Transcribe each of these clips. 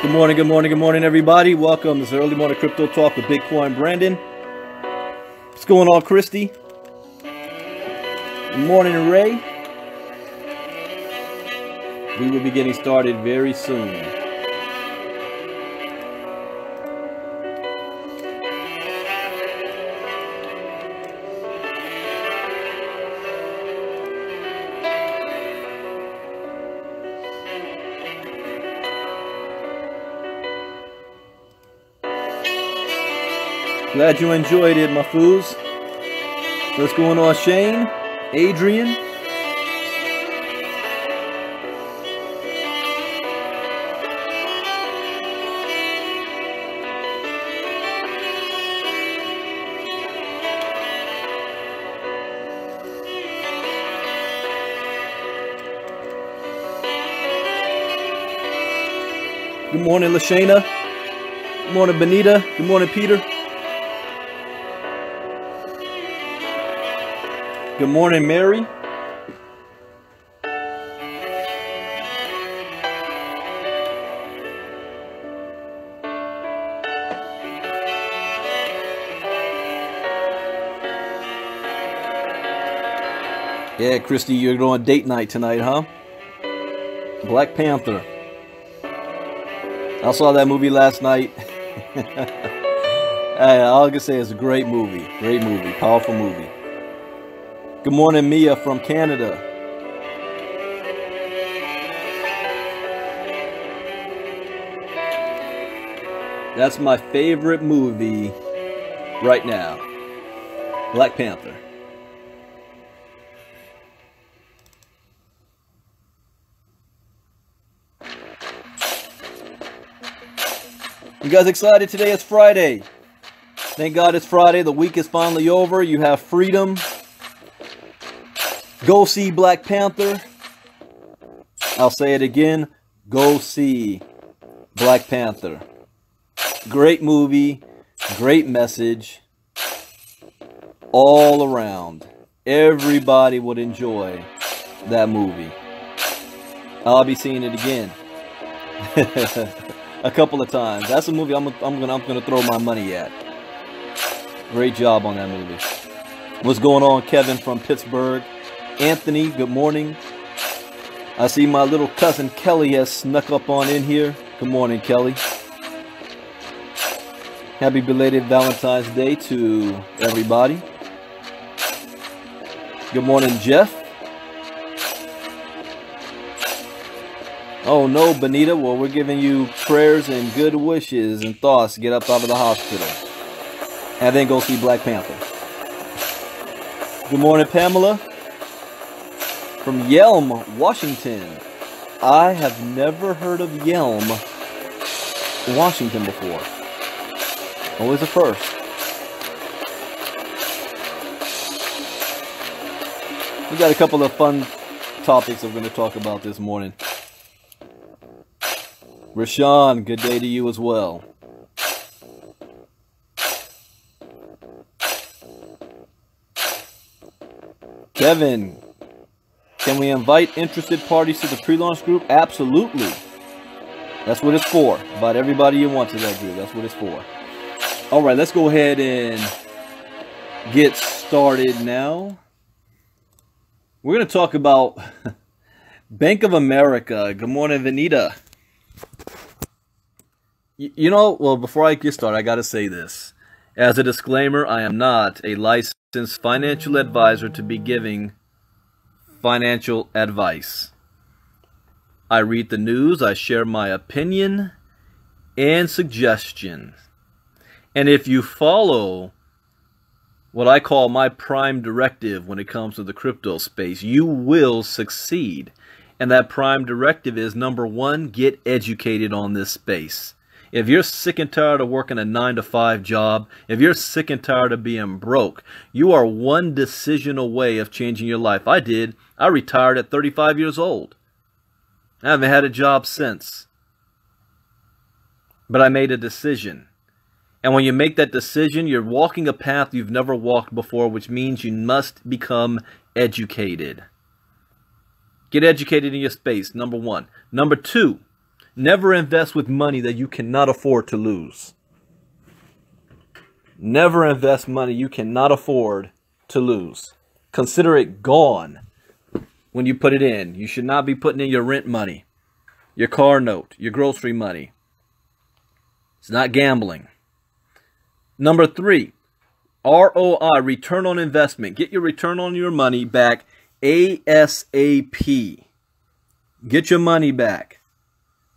Good morning, good morning, good morning, everybody. Welcome. This is Early Morning Crypto Talk with Bitcoin Brandon. What's going on, Christy? Good morning, Ray. We will be getting started very soon. Glad you enjoyed it, my foos. What's going on, Shane? Adrian? Good morning, Lashana. Good morning, Benita. Good morning, Peter. Good morning, Mary. Yeah, Christy, you're going date night tonight, huh? Black Panther. I saw that movie last night. All I can say is a great movie. Great movie. Powerful movie. Good morning, Mia from Canada. That's my favorite movie right now. Black Panther. You guys excited? Today is Friday. Thank God it's Friday. The week is finally over. You have freedom. Go see Black Panther. I'll say it again. Go see Black Panther. Great movie. Great message. All around. Everybody would enjoy that movie. I'll be seeing it again. A couple of times. That's a movie I'm gonna throw my money at. Great job on that movie. What's going on, Kevin from Pittsburgh? Anthony, good morning. I see my little cousin Kelly has snuck up on in here. Good morning, Kelly. Happy belated Valentine's Day to everybody. Good morning, Jeff. Oh no, Benita. Well, we're giving you prayers and good wishes and thoughts to get up out of the hospital. And then go see Black Panther. Good morning, Pamela. From Yelm, Washington. I have never heard of Yelm, Washington before. Always a first. We got a couple of fun topics we're going to talk about this morning. Rashawn, good day to you as well. Kevin, can we invite interested parties to the pre-launch group? Absolutely. That's what it's for. Invite everybody you want to that group. That's what it's for. All right, let's go ahead and get started now. We're going to talk about Bank of America. Good morning, Vanita. You know, well, before I get started, I got to say this. As a disclaimer, I am not a licensed financial advisor to be giving financial advice. I read the news, I share my opinion and suggestions. And if you follow what I call my prime directive when it comes to the crypto space, you will succeed. And that prime directive is, number one, get educated on this space. If you're sick and tired of working a 9-to-5 job, if you're sick and tired of being broke, you are one decision away of changing your life. I did. I retired at 35 years old. I haven't had a job since. But I made a decision. And when you make that decision, you're walking a path you've never walked before, which means you must become educated. Get educated in your space, number one. Number two, Never invest with money that you cannot afford to lose. Never invest money you cannot afford to lose. Consider it gone when you put it in. You should not be putting in your rent money, your car note, your grocery money. It's not gambling. Number 3, ROI, return on investment. Get your return on your money back ASAP. Get your money back.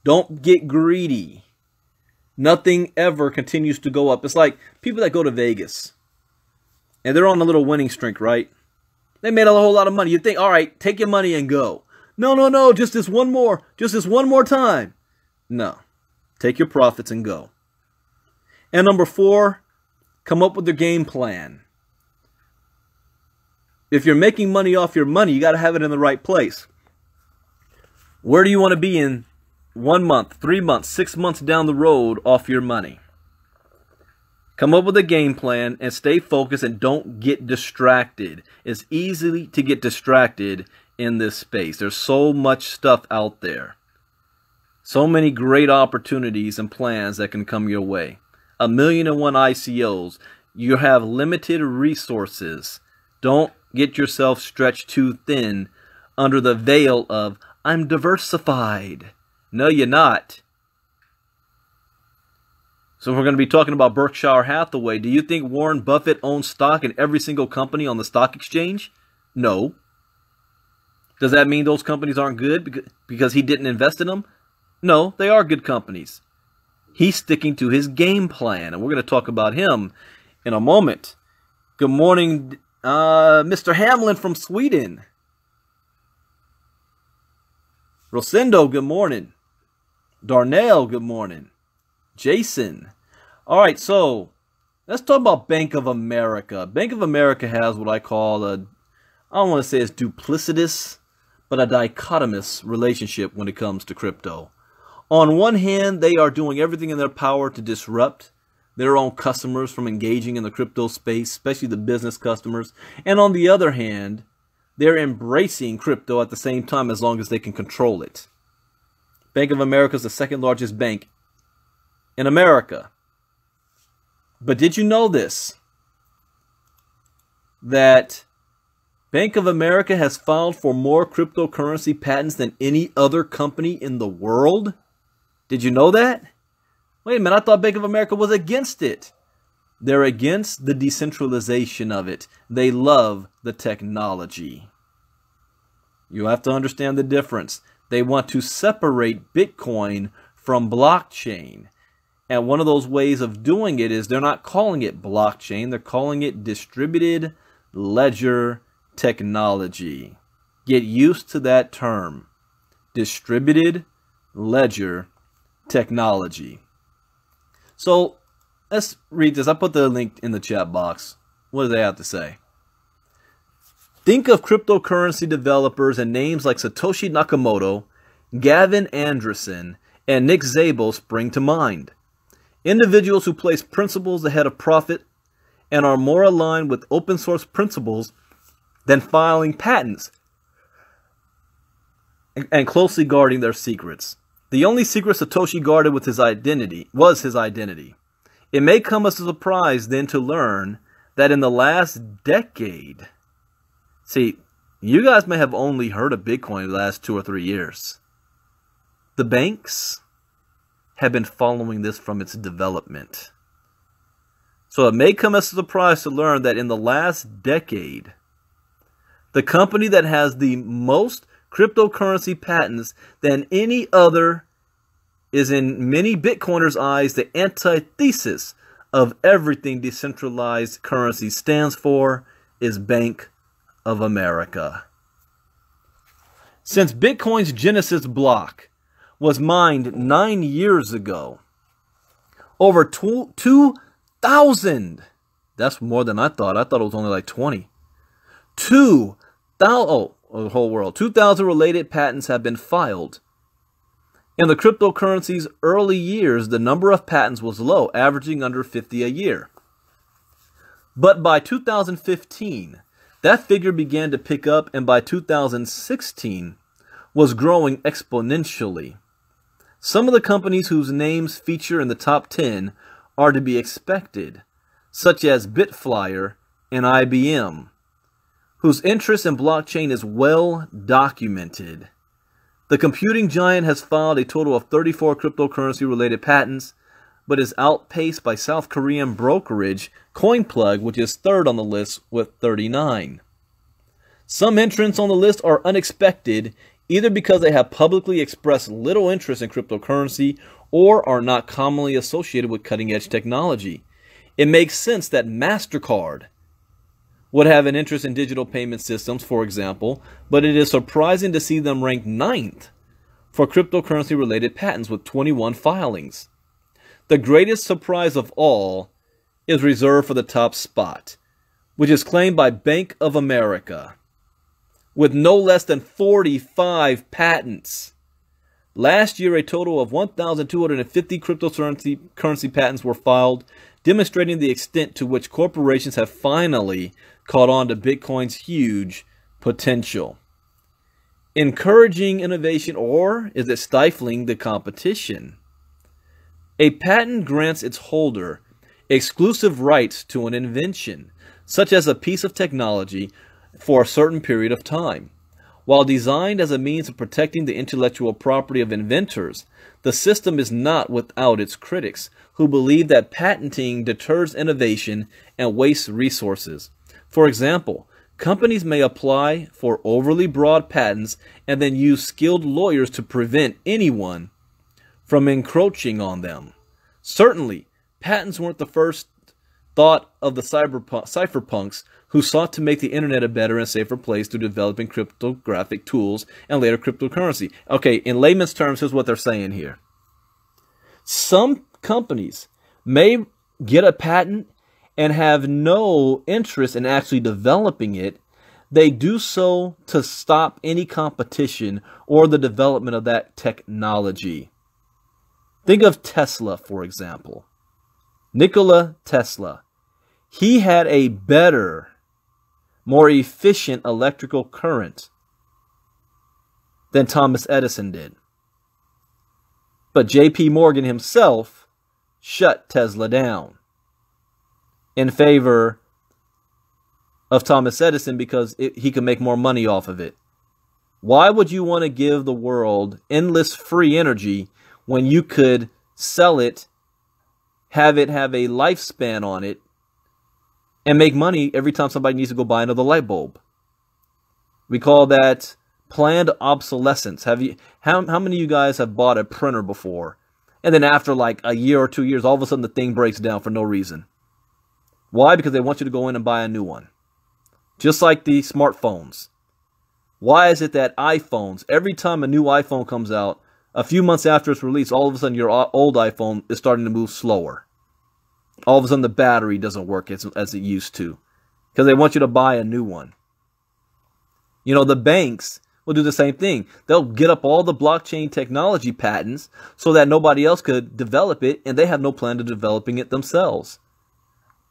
Don't get greedy. Nothing ever continues to go up. It's like people that go to Vegas and they're on a little winning streak, right? They made a whole lot of money. You think, all right, take your money and go. No, just this one more time. No, take your profits and go. And number 4, come up with a game plan. If you're making money off your money, you got to have it in the right place. Where do you want to be in 1 month, 3 months, 6 months down the road off your money? Come up with a game plan and stay focused and don't get distracted. It's easy to get distracted in this space. There's so much stuff out there. So many great opportunities and plans that can come your way. 1,000,001 ICOs. You have limited resources. Don't get yourself stretched too thin under the veil of, I'm diversified. No, you're not. So we're going to be talking about Berkshire Hathaway. Do you think Warren Buffett owns stock in every single company on the stock exchange? No. Does that mean those companies aren't good because he didn't invest in them? No, they are good companies. He's sticking to his game plan, and we're going to talk about him in a moment. Good morning, Mr. Hamlin from Sweden. Rosendo, good morning. Darnell, good morning. Jason. All right, so let's talk about Bank of America. Bank of America has what I call I don't want to say it's duplicitous, but a dichotomous relationship when it comes to crypto. On one hand, they are doing everything in their power to disrupt their own customers from engaging in the crypto space, especially the business customers. And on the other hand, they're embracing crypto at the same time as long as they can control it. Bank of America is the second largest bank in America. But did you know this? That Bank of America has filed for more cryptocurrency patents than any other company in the world? Did you know that? Wait a minute, I thought Bank of America was against it. They're against the decentralization of it. They love the technology. You have to understand the difference. They want to separate Bitcoin from blockchain. And one of those ways of doing it is they're not calling it blockchain. They're calling it distributed ledger technology. Get used to that term. Distributed ledger technology. So let's read this. I put the link in the chat box. What do they have to say? Think of cryptocurrency developers and names like Satoshi Nakamoto, Gavin Andresen, and Nick Szabo spring to mind. Individuals who place principles ahead of profit and are more aligned with open source principles than filing patents and closely guarding their secrets. The only secret Satoshi guarded with his identity was his identity. It may come as a surprise then to learn that in the last decade, see, you guys may have only heard of Bitcoin in the last 2 or 3 years. The banks have been following this from its development. So it may come as a surprise to learn that in the last decade, the company that has the most cryptocurrency patents than any other is in many Bitcoiners' eyes the antithesis of everything decentralized currency stands for is Bank of America. Since Bitcoin's Genesis block was mined 9 years ago, over 2,000, that's more than I thought. I thought it was only like 20. 2,000, the whole world. 2,000 related patents have been filed. In the cryptocurrency's early years, the number of patents was low, averaging under 50 a year. But by 2015, that figure began to pick up, and by 2016 was growing exponentially. Some of the companies whose names feature in the top 10 are to be expected, such as Bitflyer and IBM, whose interest in blockchain is well documented. The computing giant has filed a total of 34 cryptocurrency-related patents, but is outpaced by South Korean brokerage CoinPlug, which is third on the list with 39. Some entrants on the list are unexpected, either because they have publicly expressed little interest in cryptocurrency or are not commonly associated with cutting-edge technology. It makes sense that MasterCard would have an interest in digital payment systems, for example, but it is surprising to see them ranked 9th for cryptocurrency-related patents with 21 filings. The greatest surprise of all is reserved for the top spot, which is claimed by Bank of America, with no less than 45 patents. Last year, a total of 1,250 cryptocurrency patents were filed, demonstrating the extent to which corporations have finally caught on to Bitcoin's huge potential. Encouraging innovation, or is it stifling the competition? A patent grants its holder exclusive rights to an invention, such as a piece of technology, for a certain period of time. While designed as a means of protecting the intellectual property of inventors, the system is not without its critics, who believe that patenting deters innovation and wastes resources. For example, companies may apply for overly broad patents and then use skilled lawyers to prevent anyone from encroaching on them. Certainly, patents weren't the first thought of the cypherpunks who sought to make the internet a better and safer place through developing cryptographic tools and later cryptocurrency. Okay, in layman's terms, here's what they're saying here. Some companies may get a patent and have no interest in actually developing it. They do so to stop any competition or the development of that technology. Think of Tesla, for example. Nikola Tesla. He had a better, more efficient electrical current than Thomas Edison did. But J.P. Morgan himself shut Tesla down in favor of Thomas Edison because he could make more money off of it. Why would you want to give the world endless free energy when you could sell it, have it have a lifespan on it, and make money every time somebody needs to go buy another light bulb? We call that planned obsolescence. How many of you guys have bought a printer before, and then after like a year or 2 years, all of a sudden the thing breaks down for no reason? Why? Because they want you to go in and buy a new one. Just like the smartphones. Why is it that iPhones, every time a new iPhone comes out, a few months after it's released, all of a sudden your old iPhone is starting to move slower? All of a sudden the battery doesn't work as it used to, because they want you to buy a new one. You know, the banks will do the same thing. They'll get up all the blockchain technology patents so that nobody else could develop it, and they have no plan of developing it themselves.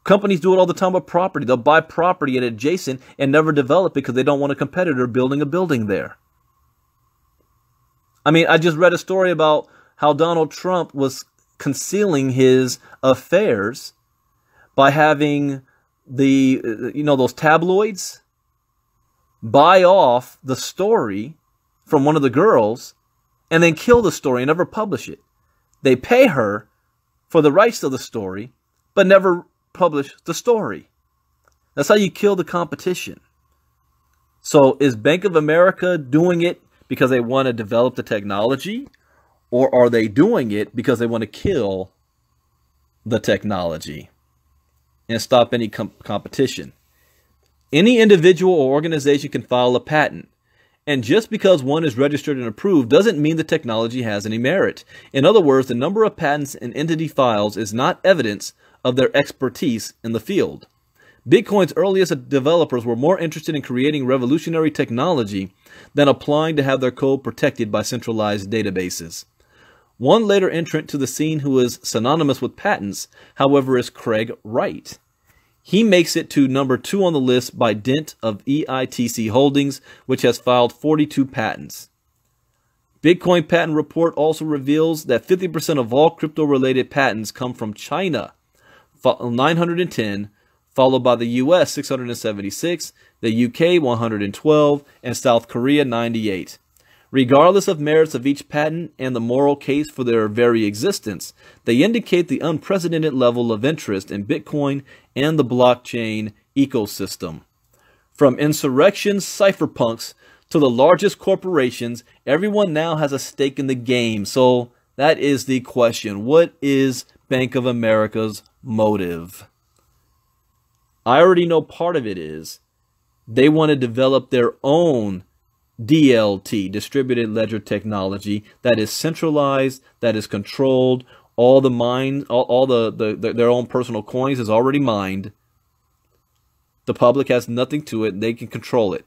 Companies do it all the time with property. They'll buy property and adjacent and never develop it because they don't want a competitor building a building there. I mean, I just read a story about how Donald Trump was concealing his affairs by having those tabloids buy off the story from one of the girls and then kill the story and never publish it. They pay her for the rights to the story, but never publish the story. That's how you kill the competition. So is Bank of America doing it because they want to develop the technology, or are they doing it because they want to kill the technology and stop any competition? Any individual or organization can file a patent, and just because one is registered and approved doesn't mean the technology has any merit. In other words, the number of patents an entity files is not evidence of their expertise in the field. Bitcoin's earliest developers were more interested in creating revolutionary technology than applying to have their code protected by centralized databases. One later entrant to the scene who is synonymous with patents, however, is Craig Wright. He makes it to number 2 on the list by dint of EITC Holdings, which has filed 42 patents. Bitcoin patent report also reveals that 50% of all crypto-related patents come from China, 910, followed by the US, 676, the UK, 112, and South Korea, 98. Regardless of merits of each patent and the moral case for their very existence, they indicate the unprecedented level of interest in Bitcoin and the blockchain ecosystem. From insurrection cypherpunks to the largest corporations, everyone now has a stake in the game. So that is the question. What is Bank of America's motive? I already know part of it is they want to develop their own DLT, distributed ledger technology, that is centralized, that is controlled. All the mine, all their own personal coins is already mined. The public has nothing to it. They can control it.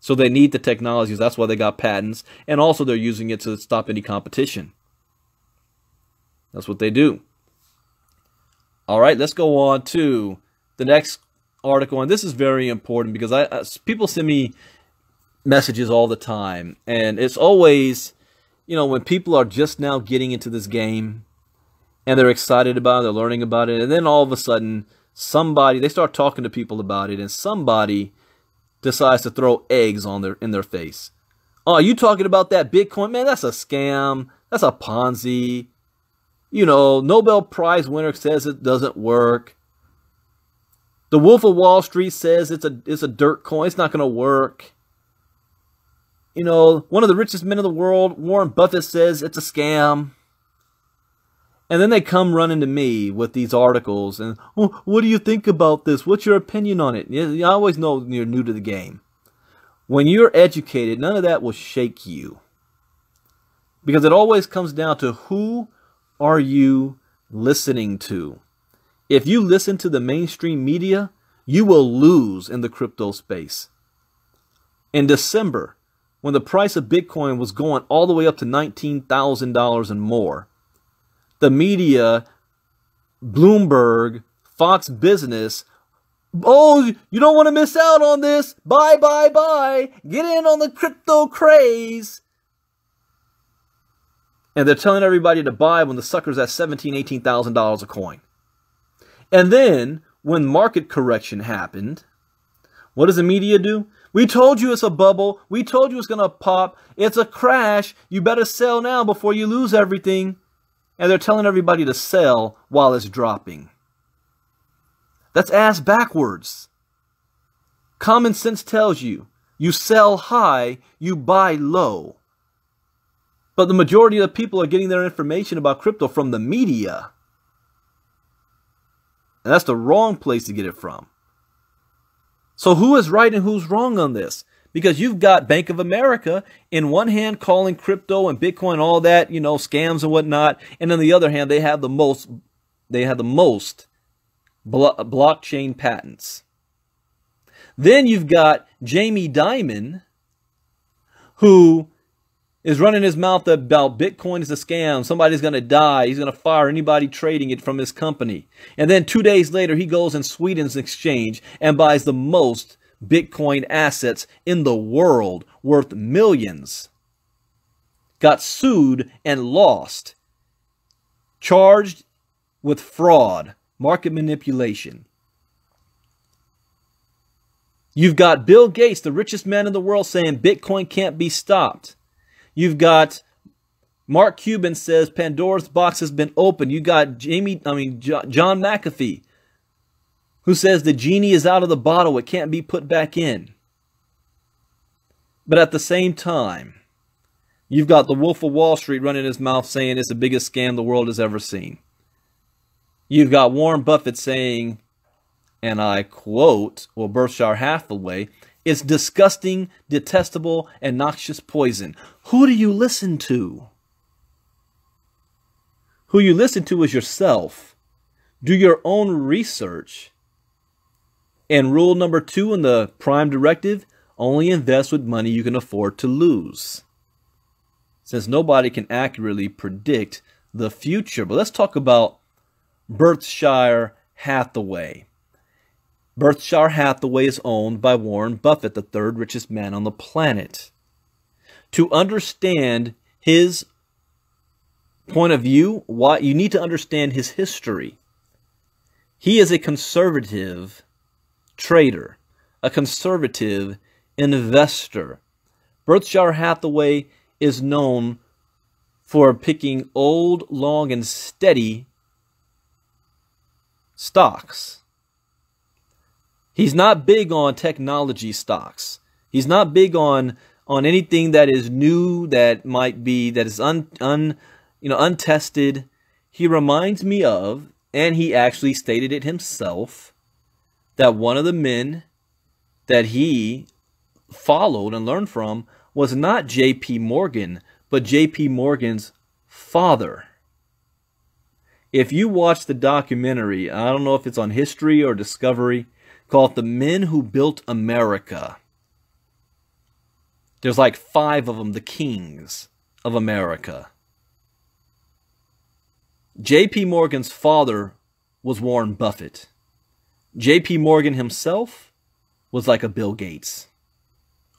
So they need the technologies. That's why they got patents. And also they're using it to stop any competition. That's what they do. All right, let's go on to the next article. And this is very important because people send me messages all the time. And it's always, you know, when people are just now getting into this game and they're excited about it, they're learning about it. And then all of a sudden, they start talking to people about it, and somebody decides to throw eggs in their face. Oh, you talking about that Bitcoin? Man, that's a scam. That's a Ponzi. You know, Nobel Prize winner says it doesn't work. The Wolf of Wall Street says it's a dirt coin. It's not going to work. You know, one of the richest men in the world, Warren Buffett, says it's a scam. And then they come running to me with these articles and, oh, what do you think about this? What's your opinion on it? You always know you're new to the game. When you're educated, none of that will shake you. Because it always comes down to who are you listening to? If you listen to the mainstream media, you will lose in the crypto space. In December, when the price of Bitcoin was going all the way up to $19,000 and more, the media, Bloomberg, Fox Business, oh, you don't want to miss out on this. Buy, buy, buy. Get in on the crypto craze. And they're telling everybody to buy when the sucker's at $17,000, $18,000 a coin. And then, when market correction happened, what does the media do? We told you it's a bubble. We told you it's going to pop. It's a crash. You better sell now before you lose everything. And they're telling everybody to sell while it's dropping. That's ass backwards. Common sense tells you, you sell high, you buy low. But the majority of the people are getting their information about crypto from the media. And that's the wrong place to get it from. So who is right and who's wrong on this? Because you've got Bank of America in one hand calling crypto and Bitcoin all that, you know, scams and whatnot, and on the other hand they have the most blockchain patents. Then you've got Jamie Dimon, who is running his mouth about Bitcoin is a scam. Somebody's going to die. He's going to fire anybody trading it from his company. And then 2 days later, he goes in Sweden's exchange and buys the most Bitcoin assets in the world worth millions. Got sued and lost. Charged with fraud, market manipulation. You've got Bill Gates, the richest man in the world, saying Bitcoin can't be stopped. You've got Mark Cuban says Pandora's box has been opened. You got John McAfee, who says the genie is out of the bottle. It can't be put back in. But at the same time, you've got the Wolf of Wall Street running his mouth saying it's the biggest scam the world has ever seen. You've got Warren Buffett saying, and I quote, well, Berkshire Hathaway, it's disgusting, detestable, and noxious poison. Who do you listen to? Who you listen to is yourself. Do your own research. And rule number 2 in the Prime Directive, only invest with money you can afford to lose. Since nobody can accurately predict the future. But let's talk about Berkshire Hathaway. Berkshire Hathaway is owned by Warren Buffett, the third richest man on the planet. To understand his point of view, why you need to understand his history. He is a conservative trader, a conservative investor. Berkshire Hathaway is known for picking old, long, and steady stocks. He's not big on technology stocks. He's not big on anything that is new, that is untested. He reminds me of, and he actually stated it himself, that one of the men that he followed and learned from was not J.P. Morgan, but J.P. Morgan's father. If you watch the documentary, I don't know if it's on History or Discovery, called The Men Who Built America. There's like 5 of them, the kings of America. J.P. Morgan's father was Warren Buffett. J.P. Morgan himself was like a Bill Gates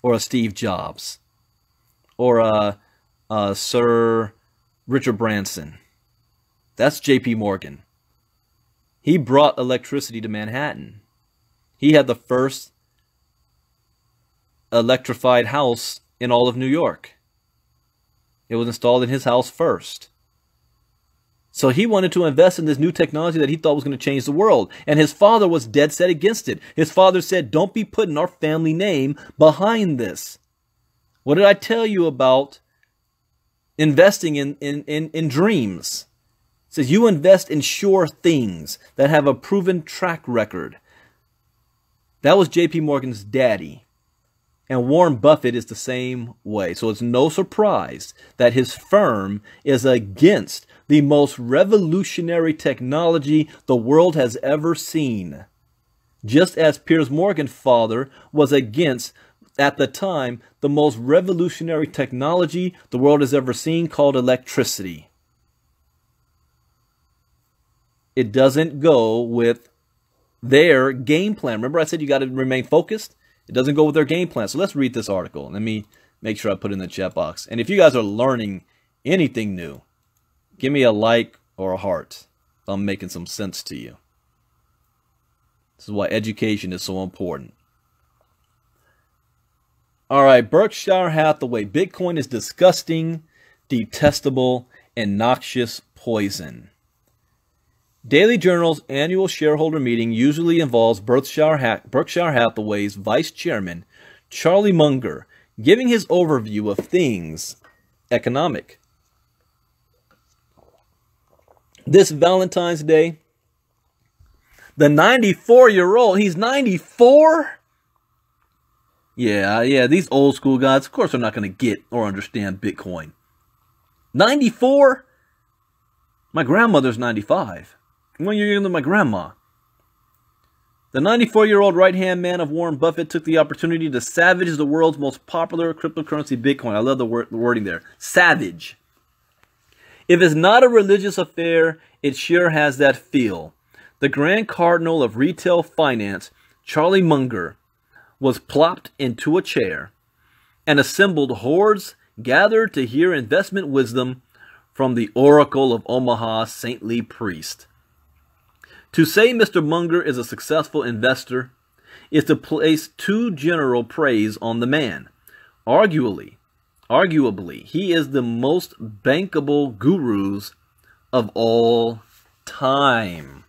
or a Steve Jobs or a Sir Richard Branson. That's J.P. Morgan. He brought electricity to Manhattan. He had the first electrified house in all of New York. It was installed in his house first. So he wanted to invest in this new technology that he thought was going to change the world. And his father was dead set against it. His father said, don't be putting our family name behind this. What did I tell you about investing in dreams? It says you invest in sure things that have a proven track record. That was J.P. Morgan's daddy. And Warren Buffett is the same way. So it's no surprise that his firm is against the most revolutionary technology the world has ever seen. Just as Piers Morgan's father was against, at the time, the most revolutionary technology the world has ever seen, called electricity. It doesn't go with their game plan. Remember I said you got to remain focused? It doesn't go with their game plan. So let's read this article. Let me make sure I put it in the chat box. And if you guys are learning anything new, give me a like or a heart. I'm making some sense to you. This is why education is so important. All right, Berkshire Hathaway. Bitcoin is disgusting, detestable, and noxious poison. Daily Journal's annual shareholder meeting usually involves Berkshire Hathaway's vice chairman, Charlie Munger, giving his overview of things economic. This Valentine's Day, the 94-year-old, he's 94? Yeah, these old school guys, of course, are not going to get or understand Bitcoin. 94? My grandmother's 95. 1 year younger than my grandma. The 94-year-old right-hand man of Warren Buffett took the opportunity to savage the world's most popular cryptocurrency, Bitcoin. I love the wording there. Savage. If it's not a religious affair, it sure has that feel. The Grand Cardinal of retail finance, Charlie Munger, was plopped into a chair and assembled hordes gathered to hear investment wisdom from the Oracle of Omaha saintly priest. To say Mr. Munger is a successful investor is to place too general praise on the man. Arguably, he is the most bankable gurus of all time.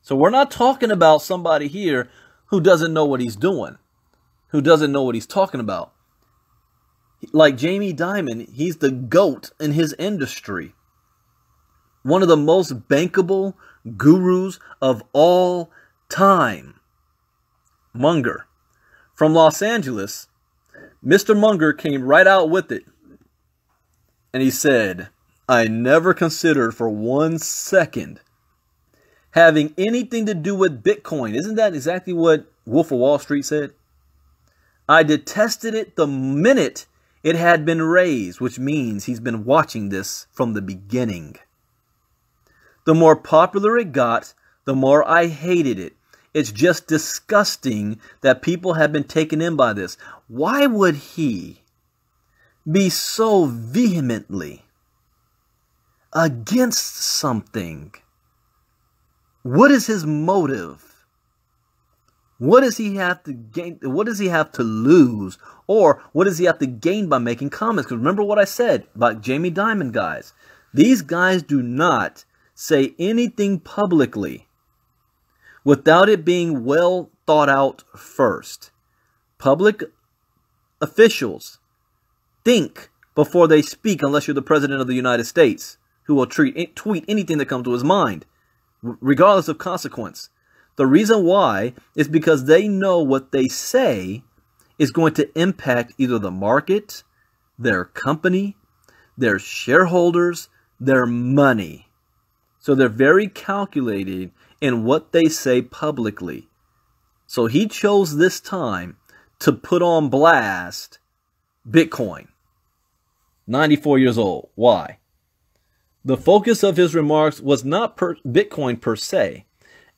So we're not talking about somebody here who doesn't know what he's doing, who doesn't know what he's talking about. Like Jamie Dimon, he's the GOAT in his industry. One of the most bankable gurus of all time. Munger. From Los Angeles, Mr. Munger came right out with it. And he said, I never considered for 1 second having anything to do with Bitcoin. Isn't that exactly what Wolf of Wall Street said? I detested it the minute it had been raised, which means he's been watching this from the beginning. The more popular it got, the more I hated it. It's just disgusting that people have been taken in by this. Why would he be so vehemently against something? What is his motive? What does he have to gain? What does he have to lose? Or what does he have to gain by making comments? Because remember what I said about Jamie Dimon guys. These guys do not say anything publicly without it being well thought out first. Public officials think before they speak, unless you're the President of the United States, who will tweet anything that comes to his mind, regardless of consequence. The reason why is because they know what they say is going to impact either the market, their company, their shareholders, their money. So they're very calculated in what they say publicly. So he chose this time to put on blast Bitcoin. 94 years old. Why? The focus of his remarks was not Bitcoin per se,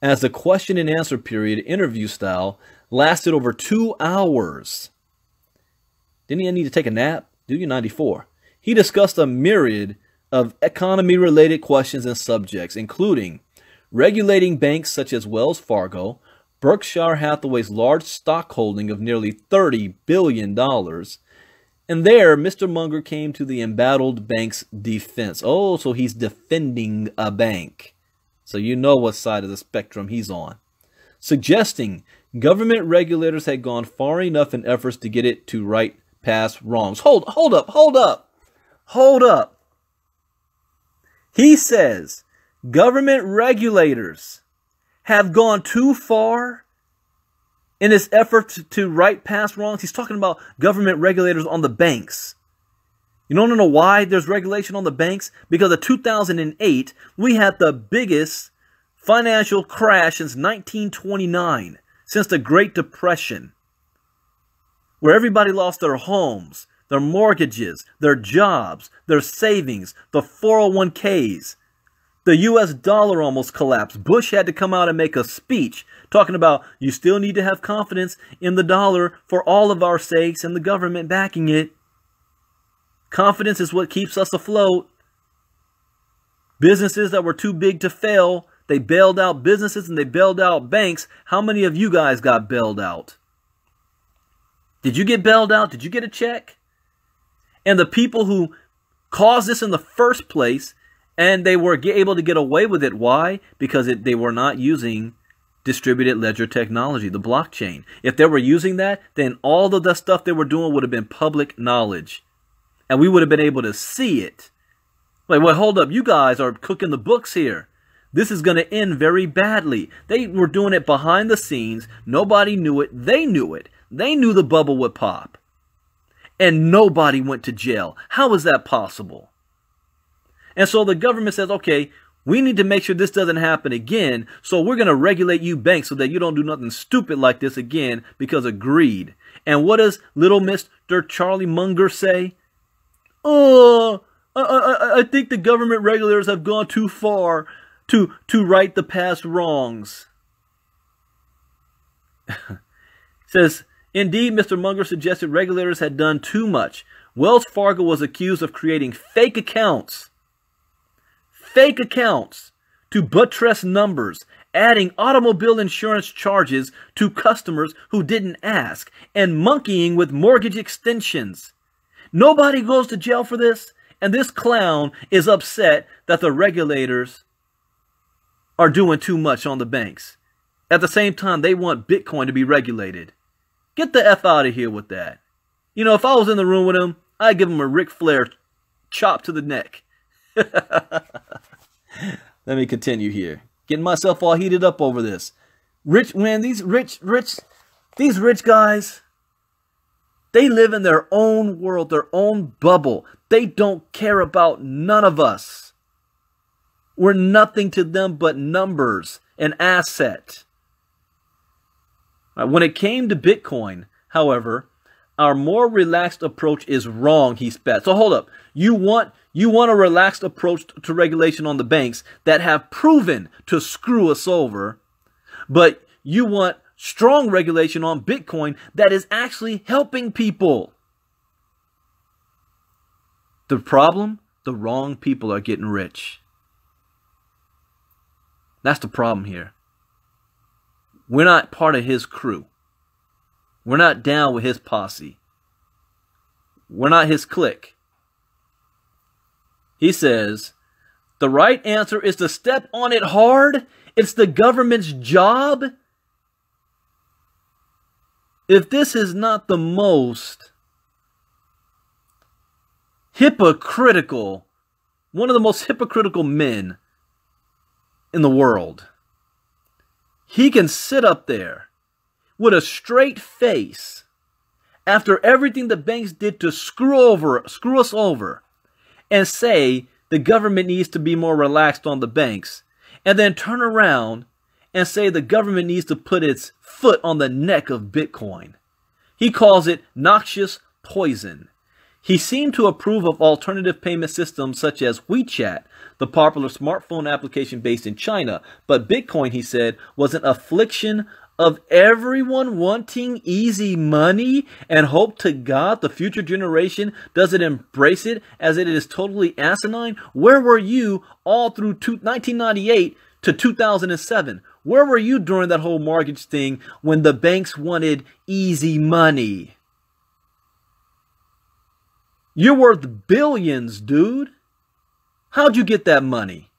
as the question and answer period interview style lasted over 2 hours. Didn't he need to take a nap? Do you 94? He discussed a myriad of economy-related questions and subjects, including regulating banks such as Wells Fargo, Berkshire Hathaway's large stock holding of nearly $30 billion. And there, Mr. Munger came to the embattled bank's defense. Oh, so he's defending a bank. So you know what side of the spectrum he's on. Suggesting government regulators had gone far enough in efforts to get it to right past wrongs. Hold up. He says government regulators have gone too far in its effort to right past wrongs. He's talking about government regulators on the banks. You don't know why there's regulation on the banks? Because of 2008, we had the biggest financial crash since 1929, since the Great Depression, where everybody lost their homes, their mortgages, their jobs, their savings, the 401ks. The US dollar almost collapsed. Bush had to come out and make a speech talking about you still need to have confidence in the dollar for all of our sakes and the government backing it. Confidence is what keeps us afloat. Businesses that were too big to fail, they bailed out businesses and they bailed out banks. How many of you guys got bailed out? Did you get bailed out? Did you get a check? And the people who caused this in the first place, and they were able to get away with it. Why? Because they were not using distributed ledger technology, the blockchain. If they were using that, then all of the stuff they were doing would have been public knowledge. And we would have been able to see it. Like, well, hold up. You guys are cooking the books here. This is going to end very badly. They were doing it behind the scenes. Nobody knew it. They knew it. They knew the bubble would pop. And nobody went to jail. How is that possible? And so the government says, okay, we need to make sure this doesn't happen again. So we're going to regulate you banks so that you don't do nothing stupid like this again because of greed. And what does little Mr. Charlie Munger say? Oh, I think the government regulators have gone too far to right the past wrongs. Says, indeed, Mr. Munger suggested regulators had done too much. Wells Fargo was accused of creating fake accounts to buttress numbers, adding automobile insurance charges to customers who didn't ask, and monkeying with mortgage extensions. Nobody goes to jail for this, and this clown is upset that the regulators are doing too much on the banks. At the same time, they want Bitcoin to be regulated. Get the F out of here with that. You know, if I was in the room with him, I'd give him a Ric Flair chop to the neck. Let me continue here. Getting myself all heated up over this. These rich guys, they live in their own world, their own bubble. They don't care about none of us. We're nothing to them but numbers, an asset. When it came to Bitcoin, however, our more relaxed approach is wrong, he spat. So hold up. You want a relaxed approach to regulation on the banks that have proven to screw us over, but you want strong regulation on Bitcoin that is actually helping people. The problem? The wrong people are getting rich. That's the problem here. We're not part of his crew. We're not down with his posse. We're not his clique. He says, the right answer is to step on it hard. It's the government's job. If this is not the most hypocritical, one of the most hypocritical men in the world, he can sit up there with a straight face after everything the banks did to screw us over, and say the government needs to be more relaxed on the banks, and then turn around and say the government needs to put its foot on the neck of Bitcoin. He calls it noxious poison. He seemed to approve of alternative payment systems such as WeChat, the popular smartphone application based in China. But Bitcoin, he said, was an affliction of everyone wanting easy money and hope to God the future generation doesn't embrace it as it is totally asinine. Where were you all through 1998 to 2007? Where were you during that whole mortgage thing when the banks wanted easy money? You're worth billions, dude. How'd you get that money?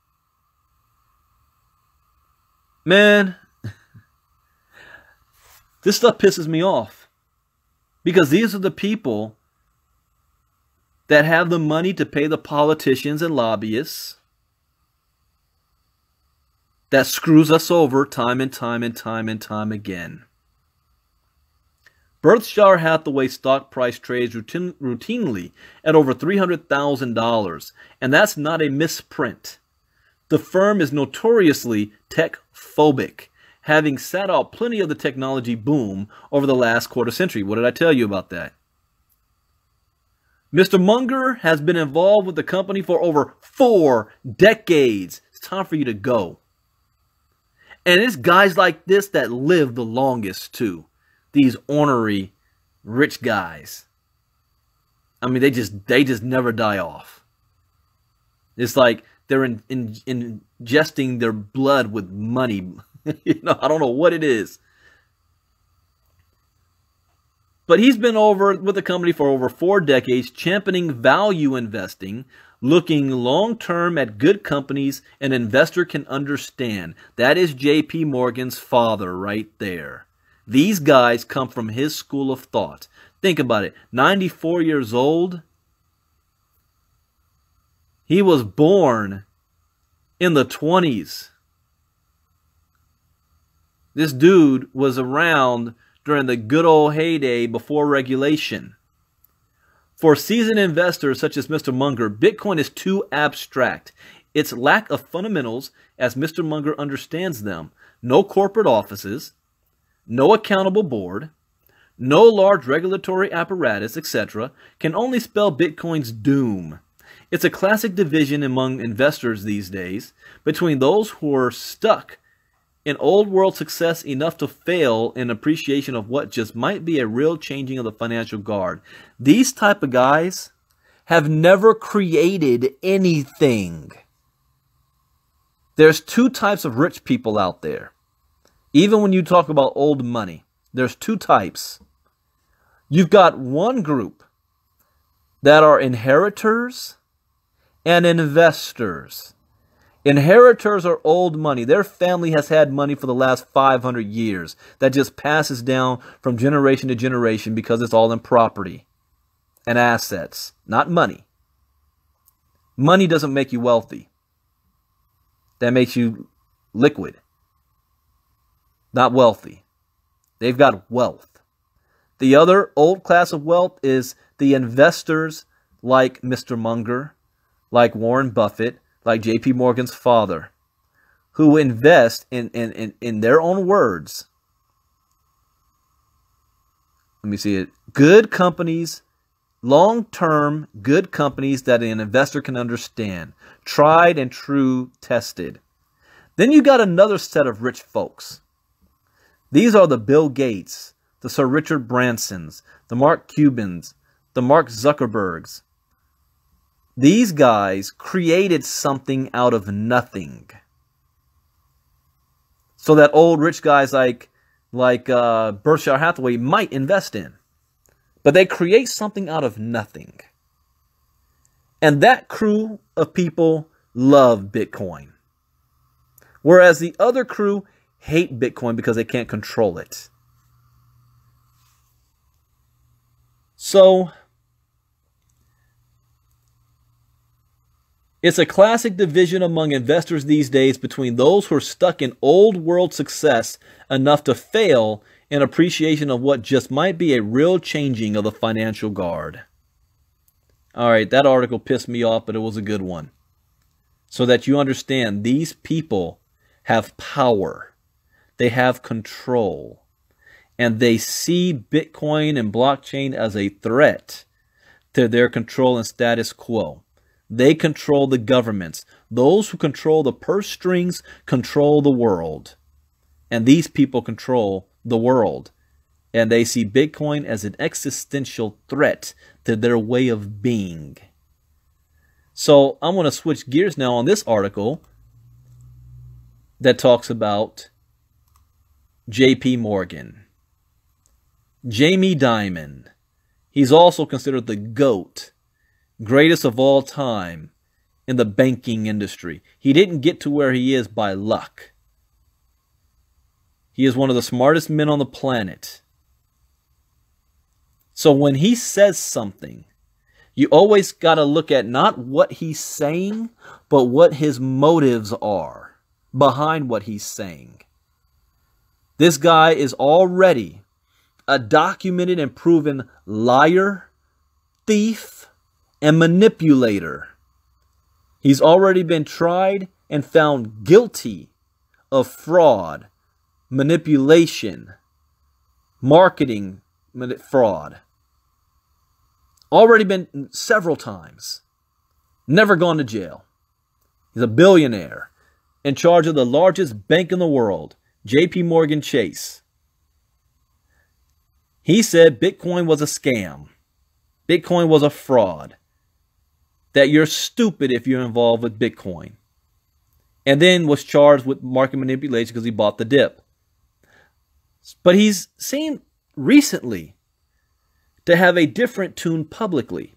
Man, this stuff pisses me off. Because these are the people that have the money to pay the politicians and lobbyists that screws us over time and time and time and time again. Berkshire Hathaway stock price trades routinely at over $300,000, and that's not a misprint. The firm is notoriously tech-phobic, having sat out plenty of the technology boom over the last quarter century. What did I tell you about that? Mr. Munger has been involved with the company for over 4 decades. It's time for you to go. And it's guys like this that live the longest, too. These ornery, rich guys. I mean, they just never die off. It's like they're ingesting their blood with money. You know, I don't know what it is. But he's been over with the company for over 4 decades, championing value investing, looking long-term at good companies an investor can understand. That is J.P. Morgan's father right there. These guys come from his school of thought. Think about it. 94 years old. He was born in the 20s. This dude was around during the good old heyday before regulation. For seasoned investors such as Mr. Munger, Bitcoin is too abstract. Its lack of fundamentals, as Mr. Munger understands them, no corporate offices, no accountable board, no large regulatory apparatus, etc., can only spell Bitcoin's doom. It's a classic division among investors these days between those who are stuck in old world success enough to fail in appreciation of what just might be a real changing of the financial guard. These type of guys have never created anything. There's 2 types of rich people out there. Even when you talk about old money, there's 2 types. You've got one group that are inheritors and investors. Inheritors are old money. Their family has had money for the last 500 years that just passes down from generation to generation because it's all in property and assets, not money. Money doesn't make you wealthy. That makes you liquid. Not wealthy. They've got wealth. The other old class of wealth is the investors like Mr. Munger, like Warren Buffett, like J.P. Morgan's father, who invest in their own words. Let me see it. Good companies, long-term good companies that an investor can understand. Tried and true, tested. Then you got another set of rich folks. These are the Bill Gates, the Sir Richard Bransons, the Mark Cubans, the Mark Zuckerbergs, These guys created something out of nothing. So that old rich guys like Berkshire Hathaway might invest in. But they create something out of nothing. And that crew of people love Bitcoin. Whereas the other crew hate Bitcoin because they can't control it. So, it's a classic division among investors these days between those who are stuck in old world success enough to fail in appreciation of what just might be a real changing of the financial guard. All right, that article pissed me off, but it was a good one. So that you understand, these people have power. They have control. And they see Bitcoin and blockchain as a threat to their control and status quo. They control the governments. Those who control the purse strings control the world. And these people control the world. And they see Bitcoin as an existential threat to their way of being. So I'm going to switch gears now on this article that talks about J.P. Morgan. Jamie Dimon. He's also considered the GOAT. Greatest of all time in the banking industry. He didn't get to where he is by luck. He is one of the smartest men on the planet. So when he says something, you always got to look at not what he's saying, but what his motives are behind what he's saying. This guy is already a documented and proven liar, thief, and manipulator. He's already been tried and found guilty of fraud, manipulation, marketing fraud. Already been several times. Never gone to jail. He's a billionaire in charge of the largest bank in the world, J.P. Morgan Chase. He said Bitcoin was a scam. Bitcoin was a fraud. That you're stupid if you're involved with Bitcoin. And then was charged with market manipulation because he bought the dip. But he's seemed recently to have a different tune publicly.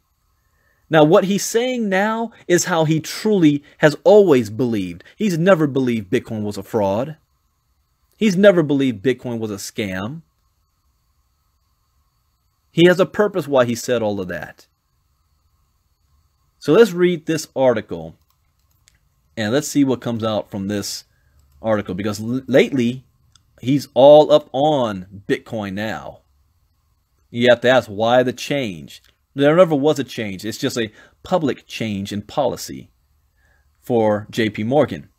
Now, what he's saying now is how he truly has always believed. He's never believed Bitcoin was a fraud. He's never believed Bitcoin was a scam. He has a purpose why he said all of that. So let's read this article and let's see what comes out from this article, because lately he's all up on Bitcoin now. You have to ask, why the change? There never was a change. It's just a public change in policy for J.P. Morgan.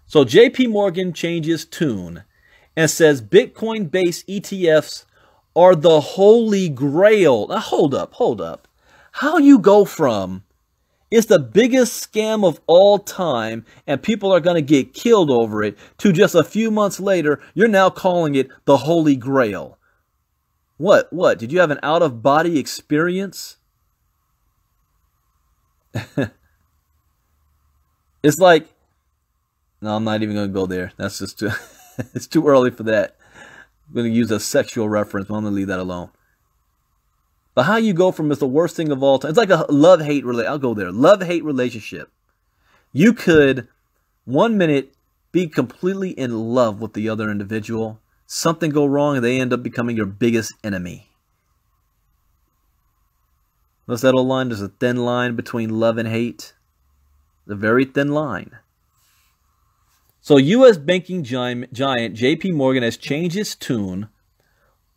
So J.P. Morgan changes tune and says Bitcoin-based ETFs are the holy grail. Now, hold up. How you go from it's the biggest scam of all time and people are going to get killed over it to just a few months later, you're now calling it the holy grail. What? Did you have an out-of-body experience? It's like, no, I'm not even going to go there. That's just too, it's too early for that. I'm going to use a sexual reference, but I'm going to leave that alone. But how you go from it's the worst thing of all time. It's like a love-hate relationship. I'll go there. Love-hate relationship. You could, 1 minute, be completely in love with the other individual. Something go wrong and they end up becoming your biggest enemy. What's that old line? There's a thin line between love and hate. It's a very thin line. So U.S. banking giant J.P. Morgan has changed its tune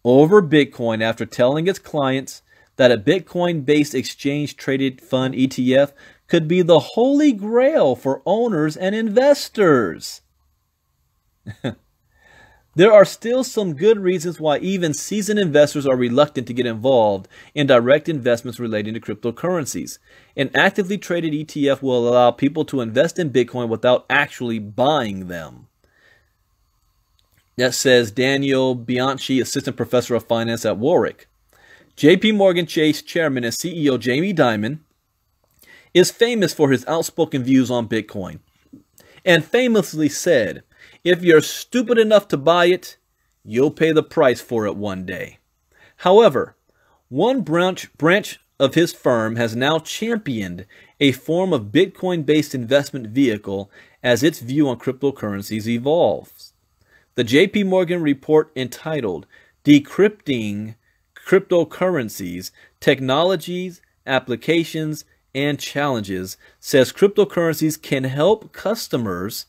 over Bitcoin after telling its clients that a Bitcoin-based exchange-traded fund ETF could be the holy grail for owners and investors. There are still some good reasons why even seasoned investors are reluctant to get involved in direct investments relating to cryptocurrencies. An actively traded ETF will allow people to invest in Bitcoin without actually buying them. That says Daniel Bianchi, Assistant Professor of Finance at Warwick. J.P. Morgan Chase Chairman and CEO Jamie Dimon is famous for his outspoken views on Bitcoin and famously said, if you're stupid enough to buy it, you'll pay the price for it one day. However, one branch of his firm has now championed a form of Bitcoin-based investment vehicle as its view on cryptocurrencies evolves. The JP Morgan report entitled Decrypting Cryptocurrencies, Technologies, Applications, and Challenges says cryptocurrencies can help customers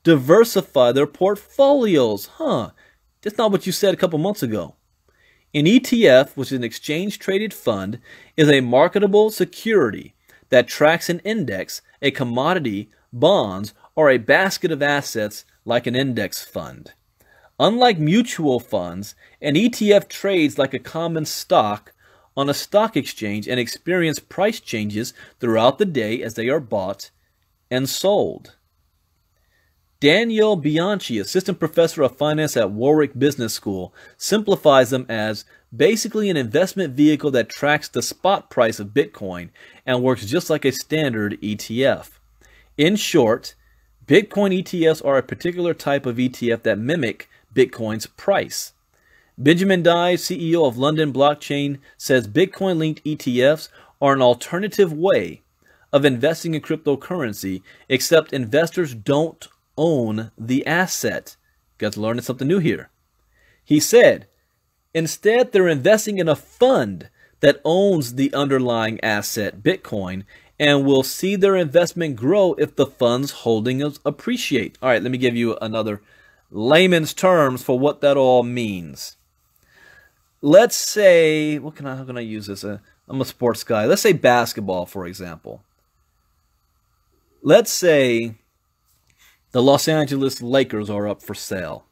diversify their portfolios. That's not what you said a couple months ago. An ETF, which is an exchange-traded fund, is a marketable security that tracks an index, a commodity, bonds, or a basket of assets like an index fund. Unlike mutual funds, an ETF trades like a common stock on a stock exchange and experience price changes throughout the day as they are bought and sold. Daniel Bianchi, assistant professor of finance at Warwick Business School, simplifies them as basically an investment vehicle that tracks the spot price of Bitcoin and works just like a standard ETF. In short, Bitcoin ETFs are a particular type of ETF that mimic Bitcoin's price. Benjamin Dye, CEO of London Blockchain, says Bitcoin-linked ETFs are an alternative way of investing in cryptocurrency, except investors don't own the asset. You guys are learning something new here. He said, instead, they're investing in a fund that owns the underlying asset, Bitcoin, and will see their investment grow if the fund's holdings appreciate. All right, let me give you another layman's terms for what that all means. Let's say, how can I use this? I'm a sports guy. Let's say basketball, for example. Let's say the Los Angeles Lakers are up for sale.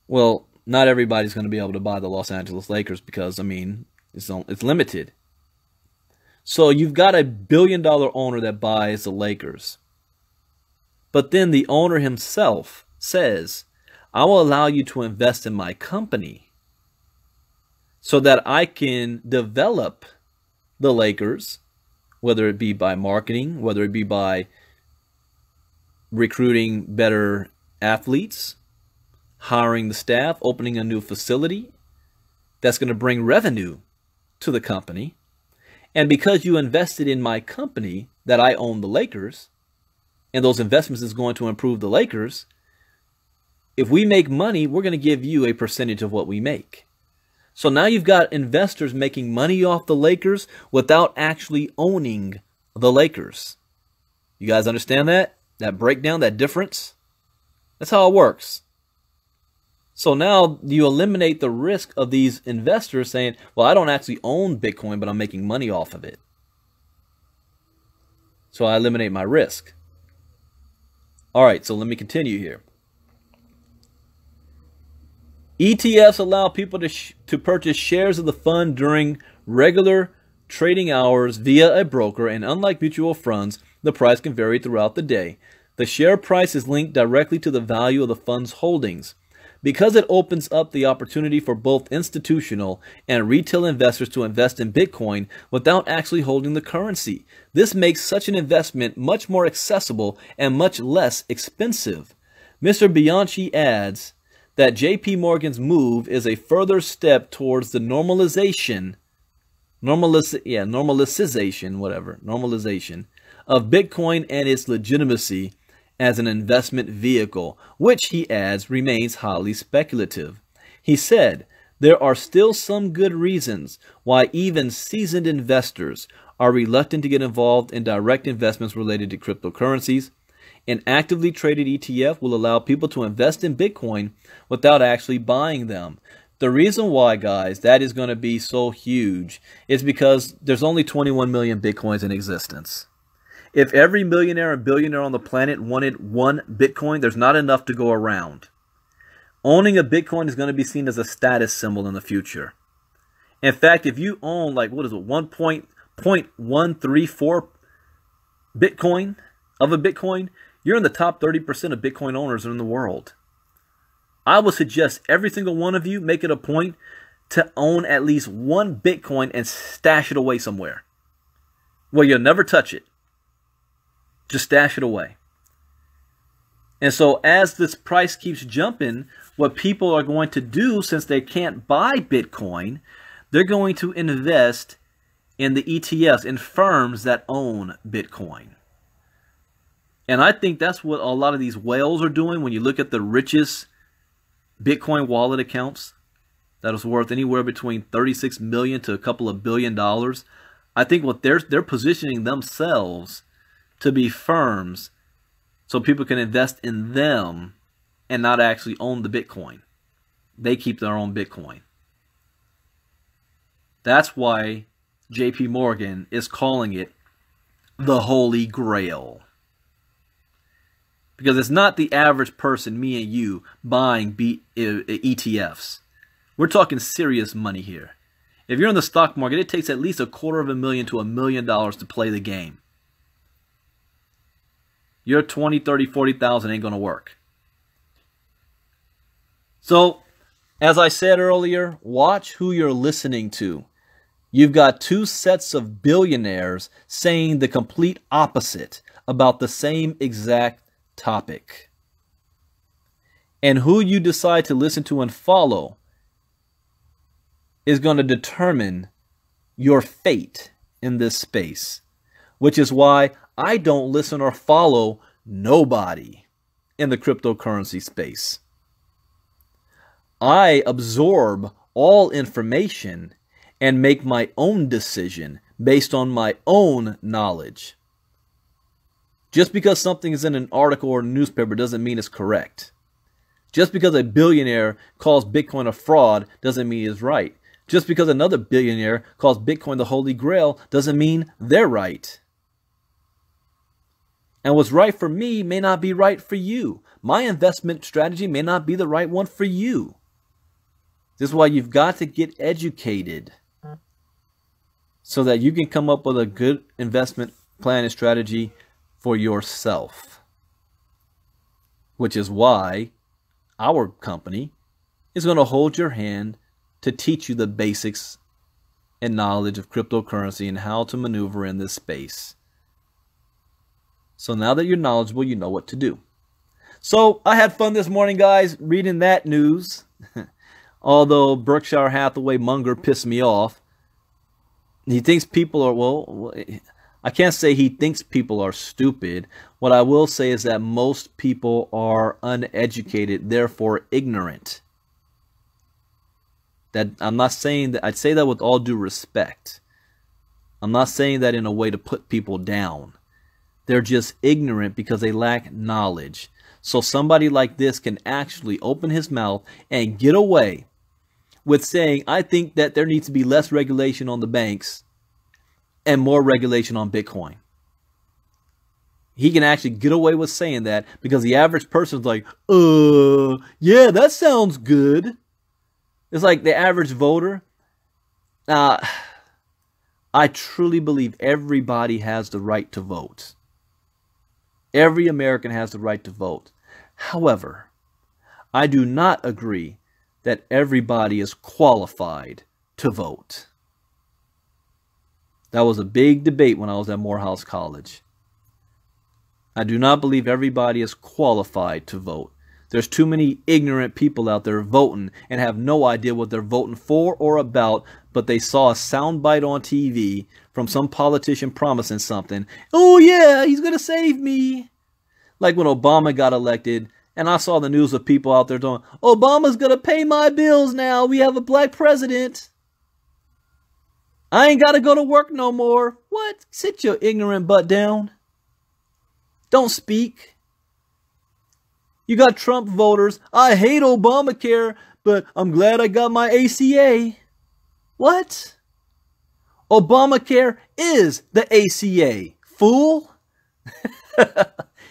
Well, not everybody's going to be able to buy the Los Angeles Lakers because, it's limited. So you've got $1 billion owner that buys the Lakers. But then the owner himself says, I will allow you to invest in my company so that I can develop the Lakers, whether it be by marketing, whether it be by recruiting better athletes, hiring the staff, opening a new facility that's going to bring revenue to the company. And because you invested in my company that I own the Lakers, and those investments is going to improve the Lakers, if we make money, we're going to give you a percentage of what we make. So now you've got investors making money off the Lakers without actually owning the Lakers. You guys understand that? That breakdown, that difference? That's how it works. So now you eliminate the risk of these investors saying, well, I don't actually own Bitcoin, but I'm making money off of it. So I eliminate my risk. All right, so let me continue here. ETFs allow people to purchase shares of the fund during regular trading hours via a broker, and unlike mutual funds, the price can vary throughout the day. The share price is linked directly to the value of the fund's holdings. Because it opens up the opportunity for both institutional and retail investors to invest in Bitcoin without actually holding the currency. This makes such an investment much more accessible and much less expensive. Mr. Bianchi adds that JP Morgan's move is a further step towards the normalization of Bitcoin and its legitimacy as an investment vehicle, which, he adds, remains highly speculative. He said, there are still some good reasons why even seasoned investors are reluctant to get involved in direct investments related to cryptocurrencies. An actively traded ETF will allow people to invest in Bitcoin without actually buying them. The reason why, guys, that is going to be so huge is because there's only 21 million Bitcoins in existence. If every millionaire and billionaire on the planet wanted one Bitcoin, there's not enough to go around. Owning a Bitcoin is going to be seen as a status symbol in the future. In fact, if you own, 1.134 Bitcoin of a Bitcoin, you're in the top 30% of Bitcoin owners in the world. I would suggest every single one of you make it a point to own at least one Bitcoin and stash it away somewhere. Well, you'll never touch it. Just stash it away. And so as this price keeps jumping, what people are going to do, since they can't buy Bitcoin, they're going to invest in the ETFs, in firms that own Bitcoin. And I think that's what a lot of these whales are doing. When you look at the richest Bitcoin wallet accounts that is worth anywhere between 36 million to a couple of $1 billion, I think what they're positioning themselves to be firms so people can invest in them and not actually own the Bitcoin. They keep their own Bitcoin. That's why JP Morgan is calling it the Holy Grail. Because it's not the average person, me and you, buying ETFs. We're talking serious money here. If you're in the stock market, it takes at least $250,000 to $1 million to play the game. Your 20, 30, 40,000 ain't going to work. So, as I said earlier, watch who you're listening to. You've got two sets of billionaires saying the complete opposite about the same exact topic. And who you decide to listen to and follow is going to determine your fate in this space. Which is why I don't listen or follow nobody in the cryptocurrency space. I absorb all information and make my own decision based on my own knowledge. Just because something is in an article or newspaper doesn't mean it's correct. Just because a billionaire calls Bitcoin a fraud doesn't mean it's right. Just because another billionaire calls Bitcoin the Holy Grail doesn't mean they're right. And what's right for me may not be right for you. My investment strategy may not be the right one for you. This is why you've got to get educated so that you can come up with a good investment plan and strategy for yourself. Which is why our company is going to hold your hand to teach you the basics and knowledge of cryptocurrency and how to maneuver in this space. So now that you're knowledgeable, you know what to do. So I had fun this morning, guys, reading that news. Although Berkshire Hathaway Munger pissed me off. He thinks people are, well, I can't say he thinks people are stupid. What I will say is that most people are uneducated, therefore ignorant. That I'm not saying that, I'd say that with all due respect. I'm not saying that in a way to put people down. They're just ignorant because they lack knowledge. So somebody like this can actually open his mouth and get away with saying, I think that there needs to be less regulation on the banks and more regulation on Bitcoin. He can actually get away with saying that because the average person's like, yeah, that sounds good. It's like the average voter. I truly believe everybody has the right to vote. Every American has the right to vote. However, I do not agree that everybody is qualified to vote. That was a big debate when I was at Morehouse College. I do not believe everybody is qualified to vote. There's too many ignorant people out there voting and have no idea what they're voting for or about, but they saw a soundbite on TV from some politician promising something. Oh yeah, he's going to save me. Like when Obama got elected, and I saw the news of people out there going, Obama's going to pay my bills now. We have a black president. I ain't got to go to work no more. What? Sit your ignorant butt down. Don't speak. You got Trump voters. I hate Obamacare, but I'm glad I got my ACA. What? Obamacare is the ACA, fool.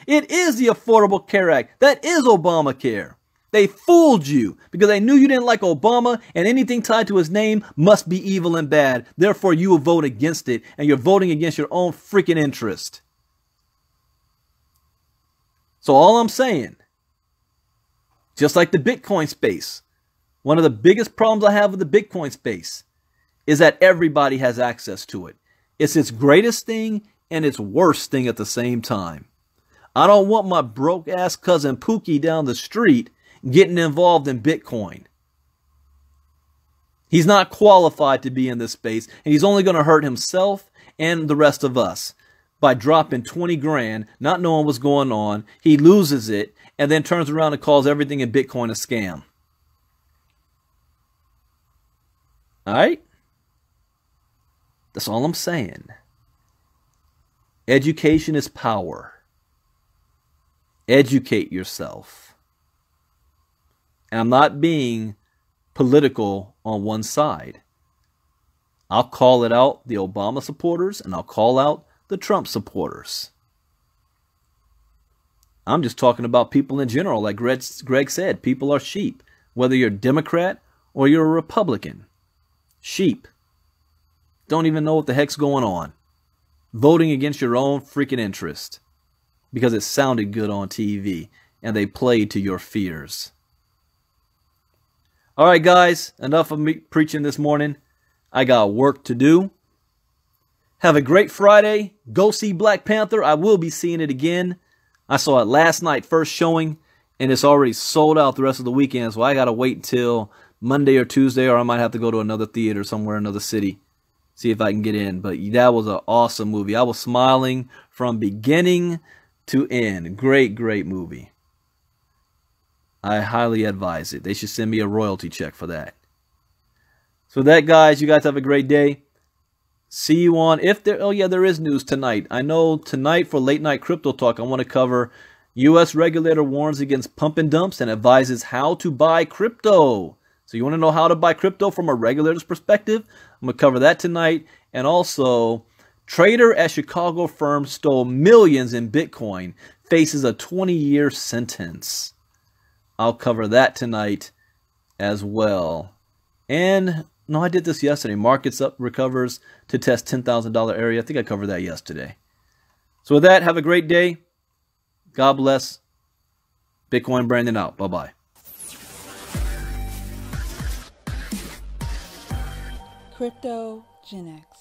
It is the Affordable Care Act. That is Obamacare. They fooled you because they knew you didn't like Obama, and anything tied to his name must be evil and bad. Therefore, you will vote against it, and you're voting against your own freaking interest. So all I'm saying, just like the Bitcoin space, one of the biggest problems I have with the Bitcoin space is that everybody has access to it. It's its greatest thing and its worst thing at the same time. I don't want my broke-ass cousin Pookie down the street getting involved in Bitcoin. He's not qualified to be in this space, and he's only going to hurt himself and the rest of us by dropping 20 grand, not knowing what's going on. He loses it and then turns around and calls everything in Bitcoin a scam. All right? That's all I'm saying. Education is power. Educate yourself. And I'm not being political on one side. I'll call it out the Obama supporters and I'll call out the Trump supporters. I'm just talking about people in general. Like Greg said, people are sheep. Whether you're a Democrat or you're a Republican. Sheep. Don't even know what the heck's going on. Voting against your own freaking interest. Because it sounded good on TV. And they played to your fears. Alright guys, enough of me preaching this morning. I got work to do. Have a great Friday. Go see Black Panther. I will be seeing it again. I saw it last night, first showing, and it's already sold out the rest of the weekend, so I got to wait until Monday or Tuesday, or I might have to go to another theater somewhere in another city, see if I can get in. But that was an awesome movie. I was smiling from beginning to end. Great, great movie. I highly advise it. They should send me a royalty check for that. So with that, guys, you guys have a great day. See you on, there is news tonight. I know tonight for Late Night Crypto Talk, I want to cover U.S. regulator warns against pump and dumps and advises how to buy crypto. So you want to know how to buy crypto from a regulator's perspective? I'm going to cover that tonight. And also, trader at Chicago firm stole millions in Bitcoin, faces a 20-year sentence. I'll cover that tonight as well. And no, I did this yesterday. Markets up, recovers to test $10,000 area. I think I covered that yesterday. So with that, have a great day. God bless. Bitcoin Brandon out. Bye-bye. Crypto Gen X.